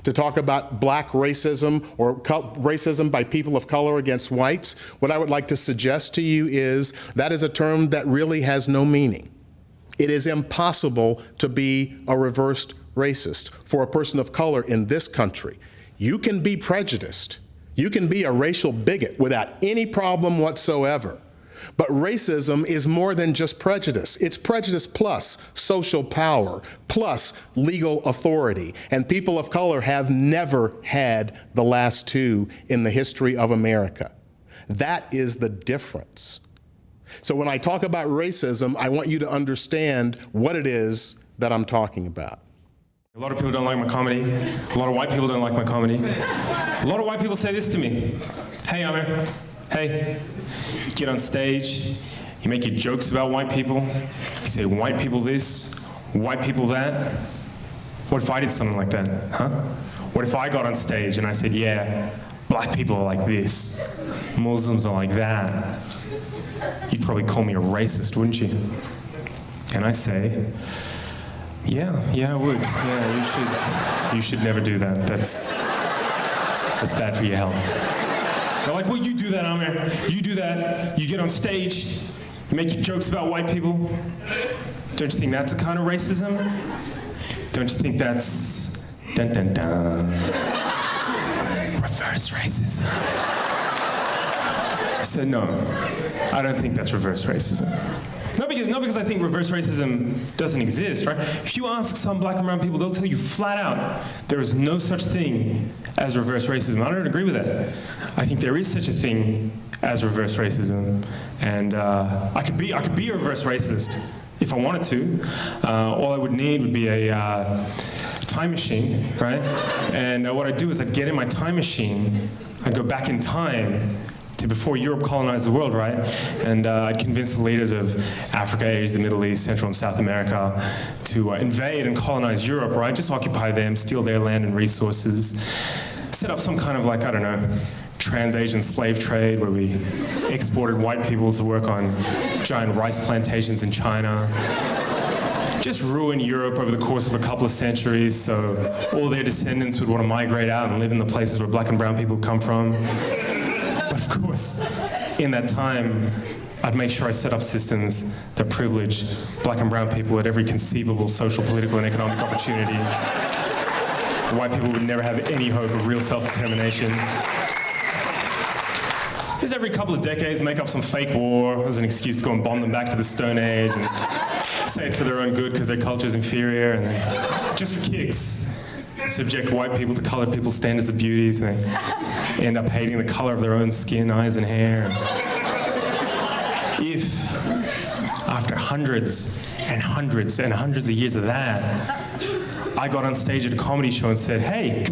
to talk about black racism or racism by people of color against whites, what I would like to suggest to you is that is a term that really has no meaning. It is impossible to be a reversed racist for a person of color in this country. You can be prejudiced. You can be a racial bigot without any problem whatsoever. But racism is more than just prejudice. It's prejudice plus social power, plus legal authority. And people of color have never had the last two in the history of America. That is the difference. So when I talk about racism, I want you to understand what it is that I'm talking about. A lot of people don't like my comedy. A lot of white people don't like my comedy. A lot of white people say this to me. Hey, Amir. Hey. You get on stage, you make your jokes about white people. You say white people this, white people that. What if I did something like that, huh? What if I got on stage and I said, yeah, black people are like this, Muslims are like that. You'd probably call me a racist, wouldn't you? And I say, yeah, I would. Yeah, you should never do that. That's bad for your health. They're like, well, you do that, Amir. You do that. You get on stage, you make your jokes about white people. Don't you think that's a kind of racism? Don't you think that's dun dun dun reverse racism? I said, no, I don't think that's reverse racism. Not because I think reverse racism doesn't exist, right? If you ask some black and brown people, they'll tell you flat out, there is no such thing as reverse racism. I don't agree with that. I think there is such a thing as reverse racism. And I could be a reverse racist if I wanted to. All I would need would be a time machine, right? And what I'd do is I'd get in my time machine, I'd go back in time to before Europe colonized the world, right? And I'd convince the leaders of Africa, Asia, the Middle East, Central and South America to invade and colonize Europe, right? Just occupy them, steal their land and resources, set up some kind of like, I don't know, trans-Asian slave trade where we exported white people to work on giant rice plantations in China. Just ruin Europe over the course of a couple of centuries so all their descendants would want to migrate out and live in the places where black and brown people come from. But of course, in that time, I'd make sure I set up systems that privilege black and brown people at every conceivable social, political, and economic opportunity. White people would never have any hope of real self-determination. Just every couple of decades, make up some fake war as an excuse to go and bomb them back to the Stone Age and say it's for their own good because their culture's inferior, and then, just for kicks, subject white people to colored people's standards of beauty, so they end up hating the color of their own skin, eyes, and hair. If, after hundreds and hundreds and hundreds of years of that, I got on stage at a comedy show and said, hey,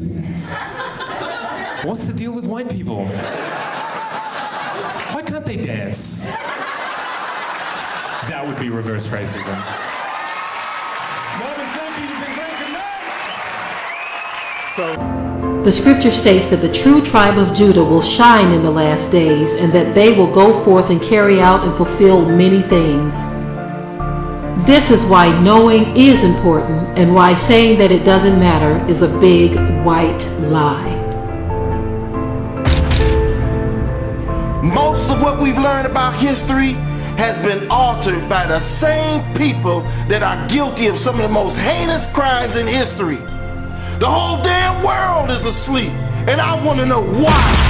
what's the deal with white people? Why can't they dance? That would be reverse racism. Marvin, thank you. You've been great. Good night. The scripture states that the true tribe of Judah will shine in the last days, and that they will go forth and carry out and fulfill many things. This is why knowing is important, and why saying that it doesn't matter is a big white lie. Most of what we've learned about history has been altered by the same people that are guilty of some of the most heinous crimes in history. The whole damn world is asleep, and I want to know why.